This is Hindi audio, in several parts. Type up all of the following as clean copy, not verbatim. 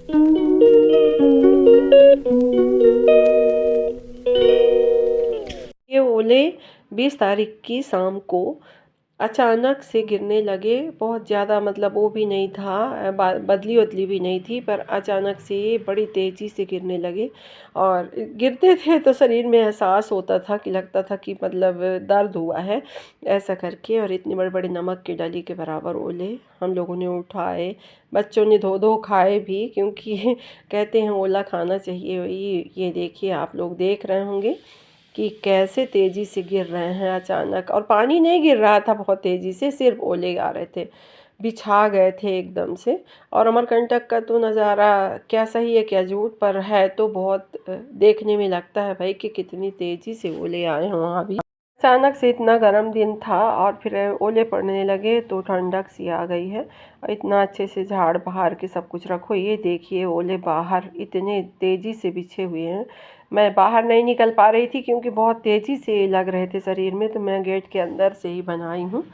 ये ओले 20 तारीख की शाम को अचानक से गिरने लगे। बहुत ज़्यादा मतलब वो भी नहीं था, बदली वदली भी नहीं थी, पर अचानक से ये बड़ी तेज़ी से गिरने लगे। और गिरते थे तो शरीर में एहसास होता था कि लगता था कि मतलब दर्द हुआ है ऐसा करके। और इतने बड़े बड़े नमक की डली के बराबर ओले हम लोगों ने उठाए, बच्चों ने धो धो खाए भी, क्योंकि कहते हैं ओला खाना चाहिए। ये देखिए, आप लोग देख रहे होंगे कि कैसे तेज़ी से गिर रहे हैं अचानक। और पानी नहीं गिर रहा था बहुत तेज़ी से, सिर्फ ओले आ रहे थे, बिछा गए थे एकदम से। और अमरकंटक का तो नज़ारा क्या सही है क्या झूठ, पर है तो बहुत देखने में लगता है भाई कि कितनी तेज़ी से ओले आए हैं वहाँ भी। अचानक से इतना गर्म दिन था और फिर ओले पड़ने लगे तो ठंडक सी आ गई है। और इतना अच्छे से झाड़ बहार के सब कुछ रखो। ये देखिए ओले बाहर इतने तेज़ी से बिछे हुए हैं। मैं बाहर नहीं निकल पा रही थी क्योंकि बहुत तेज़ी से लग रहे थे शरीर में, तो मैं गेट के अंदर से ही बनाई हूँ।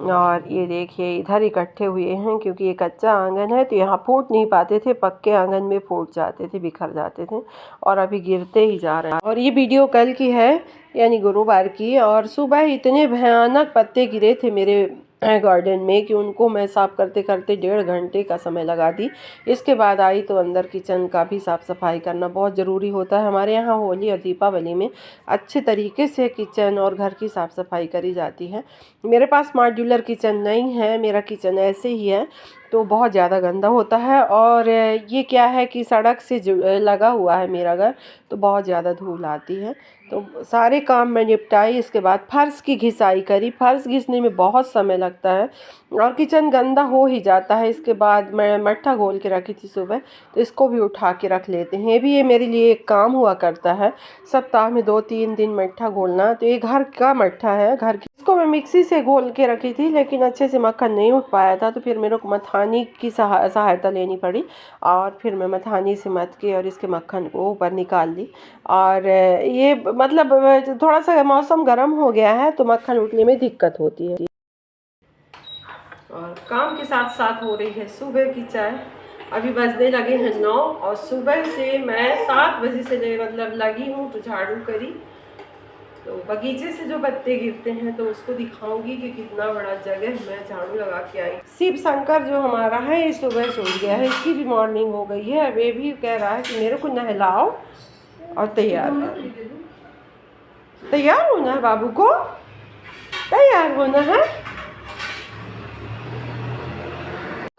और ये देखिए इधर इकट्ठे हुए हैं क्योंकि ये कच्चा आंगन है तो यहाँ फूट नहीं पाते थे, पक्के आंगन में फूट जाते थे, बिखर जाते थे। और अभी गिरते ही जा रहे हैं। और ये वीडियो कल की है, यानी गुरुवार की। और सुबह इतने भयानक पत्ते गिरे थे मेरे गार्डन में कि उनको मैं साफ़ करते करते 1.5 घंटे का समय लगा दी। इसके बाद आई तो अंदर किचन का भी साफ़ सफाई करना बहुत ज़रूरी होता है। हमारे यहाँ होली और दीपावली में अच्छे तरीके से किचन और घर की साफ़ सफाई करी जाती है। मेरे पास मॉड्यूलर किचन नहीं है, मेरा किचन ऐसे ही है, तो बहुत ज़्यादा गंदा होता है। और ये क्या है कि सड़क से लगा हुआ है मेरा घर, तो बहुत ज़्यादा धूल आती है। तो सारे काम मैं निपटाई, इसके बाद फ़र्श की घिसाई करी। फ़र्श घिसने में बहुत समय लगता है और किचन गंदा हो ही जाता है। इसके बाद मैं मट्ठा घोल के रखी थी सुबह, तो इसको भी उठा के रख लेते हैं। ये मेरे लिए एक काम हुआ करता है, सप्ताह में 2-3 दिन मट्ठा घोलना। तो ये घर का मट्ठा है, घर की। इसको मैं मिक्सी से घोल के रखी थी लेकिन अच्छे से मक्खन नहीं उठ पाया था, तो फिर मेरे को मथानी की सहायता लेनी पड़ी। और फिर मैं मथानी से मथ के और इसके मक्खन को ऊपर निकाल ली। और ये मतलब थोड़ा सा मौसम गर्म हो गया है तो मक्खन उठने में दिक्कत होती है। और काम के साथ साथ हो रही है सुबह की चाय। अभी बजने लगे हैं 9 और सुबह से मैं 7 बजे से मतलब लगी हूँ, तो झाड़ू करी। तो बगीचे से जो पत्ते गिरते हैं तो उसको दिखाऊंगी कि कितना बड़ा जगह मैं झाड़ू लगा के आई। शिव शंकर जो हमारा है ये सुबह सो गया है, इसकी भी मॉर्निंग हो गई है। अब ये भी कह रहा है कि मेरे को नहलाओ और तैयार करो। तैयार होना है बाबू को, तैयार होना है।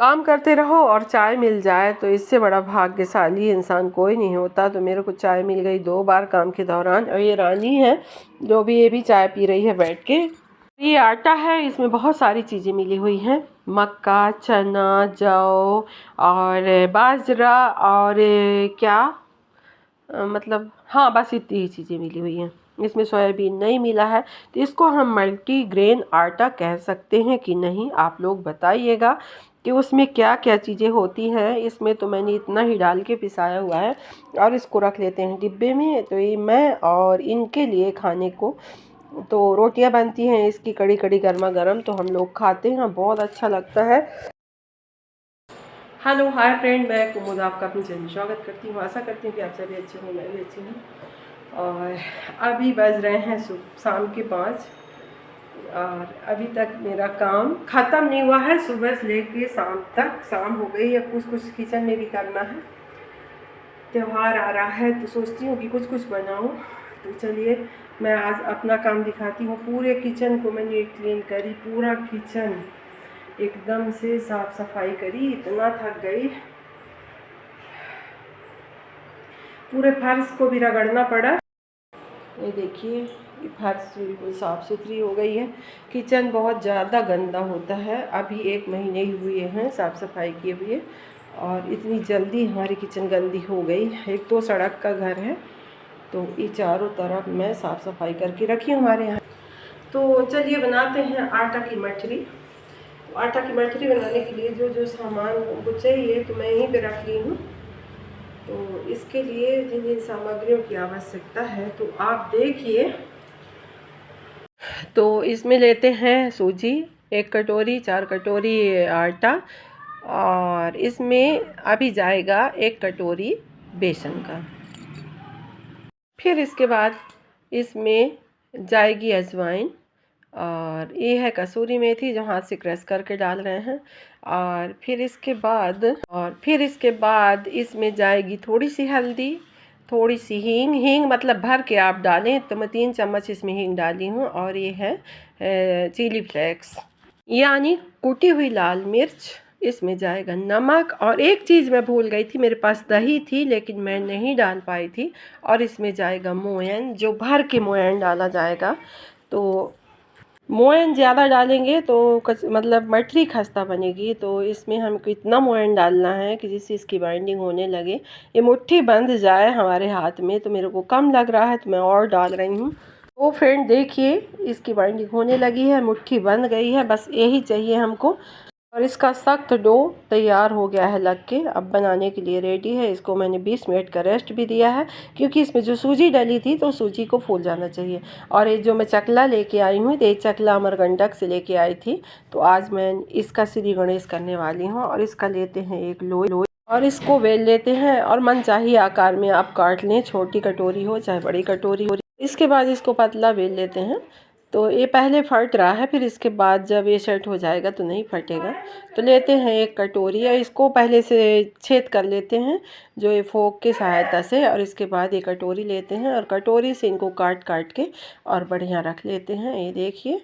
काम करते रहो और चाय मिल जाए तो इससे बड़ा भाग्यशाली इंसान कोई नहीं होता। तो मेरे को चाय मिल गई 2 बार काम के दौरान। और ये रानी है जो भी, ये भी चाय पी रही है बैठ के। ये आटा है, इसमें बहुत सारी चीज़ें मिली हुई हैं, मक्का, चना, जौ और बाजरा और क्या मतलब हाँ बस इतनी ही चीज़ें मिली हुई हैं। इसमें सोयाबीन नहीं मिला है, तो इसको हम मल्टीग्रेन आटा कह सकते हैं कि नहीं, आप लोग बताइएगा कि उसमें क्या क्या चीज़ें होती हैं। इसमें तो मैंने इतना ही डाल के पिसाया हुआ है और इसको रख लेते हैं डिब्बे में। तो ये मैं और इनके लिए खाने को तो रोटियां बनती हैं, इसकी कड़ी कड़ी गर्मा गर्म, तो हम लोग खाते हैं, बहुत अच्छा लगता है। हेलो हाय फ्रेंड, मैं कुमुद आपका अपने चैनल में स्वागत करती हूँ। आशा करती हूँ कि आप सभी अच्छे हों, मैं भी अच्छी हूँ। और अभी बज रहे हैं शाम के 5 और अभी तक मेरा काम ख़त्म नहीं हुआ है। सुबह से लेके शाम तक, शाम हो गई। अब कुछ कुछ किचन में भी करना है, त्यौहार आ रहा है तो सोचती हूँ कि कुछ कुछ बनाऊँ। तो चलिए मैं आज अपना काम दिखाती हूँ। पूरे किचन को मैंने क्लीन करी, पूरा किचन एकदम से साफ़ सफाई करी, इतना थक गई। पूरे फर्श को भी रगड़ना पड़ा। ये देखिए ये फर्श बिल्कुल साफ़ सुथरी हो गई है। किचन बहुत ज़्यादा गंदा होता है, अभी 1 महीने ही हुए हैं साफ़ सफाई किए हुए और इतनी जल्दी हमारी किचन गंदी हो गई। एक तो सड़क का घर है, तो ये चारों तरफ मैं साफ़ सफाई करके रखी हूँ हमारे यहाँ। तो चलिए बनाते हैं आटा की मठरी। तो आटा की मठरी बनाने के लिए जो जो सामान को चाहिए तो मैं यहीं पे रख ली हूँ। तो इसके लिए जिन जिन सामग्रियों की आवश्यकता है तो आप देखिए। तो इसमें लेते हैं सूजी 1 कटोरी, 4 कटोरी आटा, और इसमें अभी जाएगा 1 कटोरी बेसन का। फिर इसके बाद इसमें जाएगी अजवाइन, और ये है कसूरी मेथी जो हाथ से क्रश करके डाल रहे हैं। और फिर इसके बाद इसमें जाएगी थोड़ी सी हल्दी, थोड़ी सी हींग मतलब भर के आप डालें, तो मैं 3 चम्मच इसमें हींग डाली हूँ। और ये है चिली फ्लेक्स यानी कुटी हुई लाल मिर्च। इसमें जाएगा नमक, और एक चीज़ मैं भूल गई थी, मेरे पास दही थी लेकिन मैं नहीं डाल पाई थी। और इसमें जाएगा मोयन, जो भर के मोयन डाला जाएगा। तो मोयन ज़्यादा डालेंगे तो मतलब मठरी खस्ता बनेगी, तो इसमें हमको इतना मोयन डालना है कि जिससे इसकी बाइंडिंग होने लगे, ये मुट्ठी बंध जाए हमारे हाथ में। तो मेरे को कम लग रहा है तो मैं और डाल रही हूँ। तो फ्रेंड देखिए, इसकी बाइंडिंग होने लगी है, मुट्ठी बंध गई है, बस यही चाहिए हमको। और इसका सख्त डो तैयार हो गया है लग के, अब बनाने के लिए रेडी है। इसको मैंने 20 मिनट का रेस्ट भी दिया है, क्योंकि इसमें जो सूजी डली थी तो सूजी को फूल जाना चाहिए। और ये जो मैं चकला लेके आई हूँ, ये चकला अमरकंटक से लेके आई थी, तो आज मैं इसका श्री गणेश करने वाली हूँ। और इसका लेते हैं एक लोई, और इसको बेल लेते हैं, और मनचाही आकार में आप काट लें, छोटी कटोरी हो चाहे बड़ी कटोरी हो। इसके बाद इसको पतला बेल लेते हैं। तो ये पहले फट रहा है, फिर इसके बाद जब ये सेट हो जाएगा तो नहीं फटेगा। तो लेते हैं 1 कटोरी, या इसको पहले से छेद कर लेते हैं जो ये फोक की सहायता से। और इसके बाद ये कटोरी लेते हैं, और कटोरी से इनको काट काट के और बढ़िया रख लेते हैं, ये देखिए।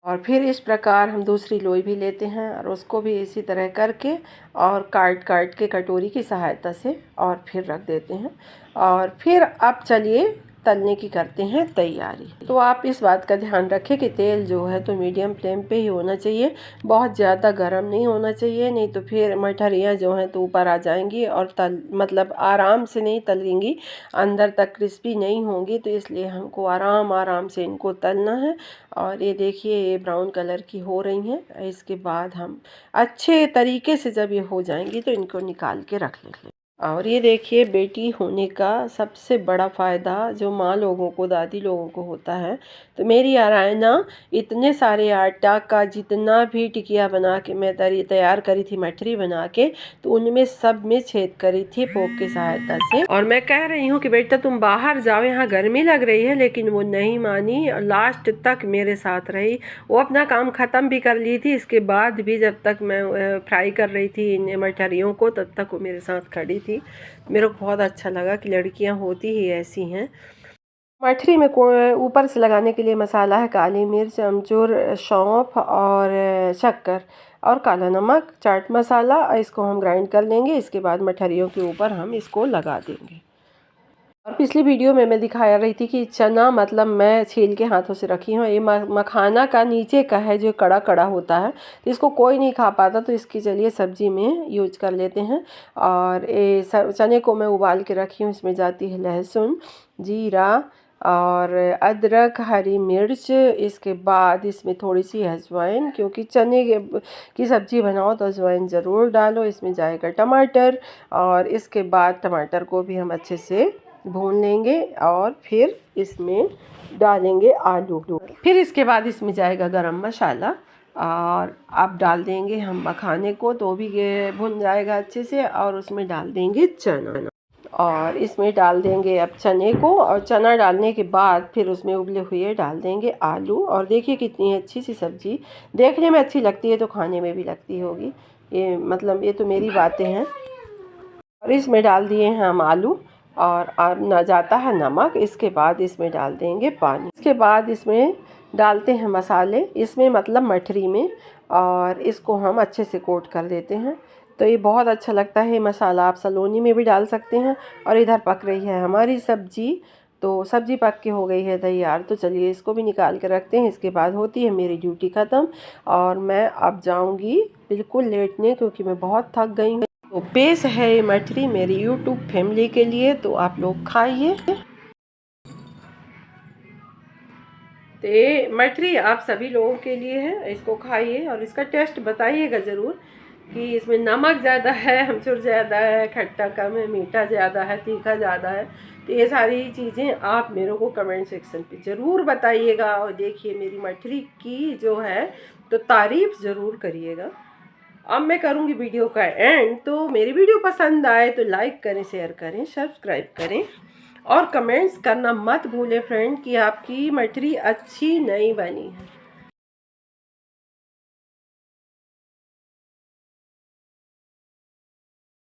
और फिर इस प्रकार हम दूसरी लोई भी लेते हैं, और उसको भी इसी तरह करके और काट काट के कटोरी की सहायता से और फिर रख देते हैं। और फिर अब चलिए तलने की करते हैं तैयारी। तो आप इस बात का ध्यान रखें कि तेल जो है तो मीडियम फ्लेम पे ही होना चाहिए, बहुत ज़्यादा गर्म नहीं होना चाहिए, नहीं तो फिर मठरियाँ जो हैं तो ऊपर आ जाएंगी और मतलब आराम से नहीं तलेंगी, अंदर तक क्रिस्पी नहीं होंगी। तो इसलिए हमको आराम आराम से इनको तलना है। और ये देखिए, ये ब्राउन कलर की हो रही हैं। इसके बाद हम अच्छे तरीके से जब ये हो जाएंगी तो इनको निकाल के रख लेंगे। और ये देखिए, बेटी होने का सबसे बड़ा फ़ायदा जो माँ लोगों को, दादी लोगों को होता है। तो मेरी आरायना इतने सारे आटा का जितना भी टिकिया बना के मैं तैयार करी थी, मठरी बना के, तो उनमें सब में छेद करी थी पोक की सहायता से। और मैं कह रही हूँ कि बेटा तुम बाहर जाओ, यहाँ गर्मी लग रही है, लेकिन वो नहीं मानी और लास्ट तक मेरे साथ रही। वो अपना काम ख़त्म भी कर ली थी, इसके बाद भी जब तक मैं फ्राई कर रही थी इन मठरियों को, तब तक वो मेरे साथ खड़ी थी। मेरे को बहुत अच्छा लगा कि लड़कियां होती ही ऐसी हैं। मठरी में ऊपर से लगाने के लिए मसाला है काली मिर्च, अमचूर, सौंफ और शक्कर और काला नमक, चाट मसाला। इसको हम ग्राइंड कर लेंगे। इसके बाद मठरियों के ऊपर हम इसको लगा देंगे। और पिछली वीडियो में मैं दिखाया रही थी कि चना मतलब मैं छील के हाथों से रखी हूँ। ये मखाना का नीचे का है जो कड़ा कड़ा होता है, तो इसको कोई नहीं खा पाता, तो इसकी चलिए सब्जी में यूज कर लेते हैं। और ये चने को मैं उबाल के रखी हूँ। इसमें जाती है लहसुन, जीरा और अदरक, हरी मिर्च। इसके बाद इसमें थोड़ी सी अजवाइन, क्योंकि चने की सब्ज़ी बनाओ तो अजवाइन ज़रूर डालो। इसमें जाएगा टमाटर, और इसके बाद टमाटर को भी हम अच्छे से भून लेंगे, और फिर इसमें डालेंगे आलू। फिर इसके बाद इसमें जाएगा गरम मसाला, और अब डाल देंगे हम मखाने को, तो भी ये भुन जाएगा अच्छे से। और उसमें डाल देंगे चना, और इसमें डाल देंगे अब चने को। और चना डालने के बाद फिर उसमें उबले हुए डाल देंगे आलू। और देखिए कितनी अच्छी सी सब्ज़ी, देखने में अच्छी लगती है तो खाने में भी लगती होगी। ये मतलब ये तो मेरी बातें हैं। और इसमें डाल दिए हैं हम आलू, और न जाता है नमक। इसके बाद इसमें डाल देंगे पानी। इसके बाद इसमें डालते हैं मसाले, इसमें मतलब मठरी में, और इसको हम अच्छे से कोट कर देते हैं। तो ये बहुत अच्छा लगता है मसाला। आप सलोनी में भी डाल सकते हैं। और इधर पक रही है हमारी सब्जी, तो सब्जी पक के हो गई है तैयार। तो चलिए इसको भी निकाल के रखते हैं। इसके बाद होती है मेरी ड्यूटी ख़त्म, और मैं अब जाऊंगी बिल्कुल लेटने, क्योंकि मैं बहुत थक गई हूँ। तो पेश है ये मठरी मेरी यूट्यूब फैमिली के लिए, तो आप लोग खाइए। तो ये मठरी आप सभी लोगों के लिए है, इसको खाइए और इसका टेस्ट बताइएगा ज़रूर कि इसमें नमक ज़्यादा है, अमचूर ज़्यादा है, खट्टा कम है, मीठा ज़्यादा है, तीखा ज़्यादा है। तो ये सारी चीज़ें आप मेरे को कमेंट सेक्शन पे ज़रूर बताइएगा। और देखिए मेरी मठरी की जो है तो तारीफ़ ज़रूर करिएगा। अब मैं करूँगी वीडियो का एंड। तो मेरी वीडियो पसंद आए तो लाइक करें, शेयर करें, सब्सक्राइब करें और कमेंट्स करना मत भूलें फ्रेंड कि आपकी मठरी अच्छी नहीं बनी है।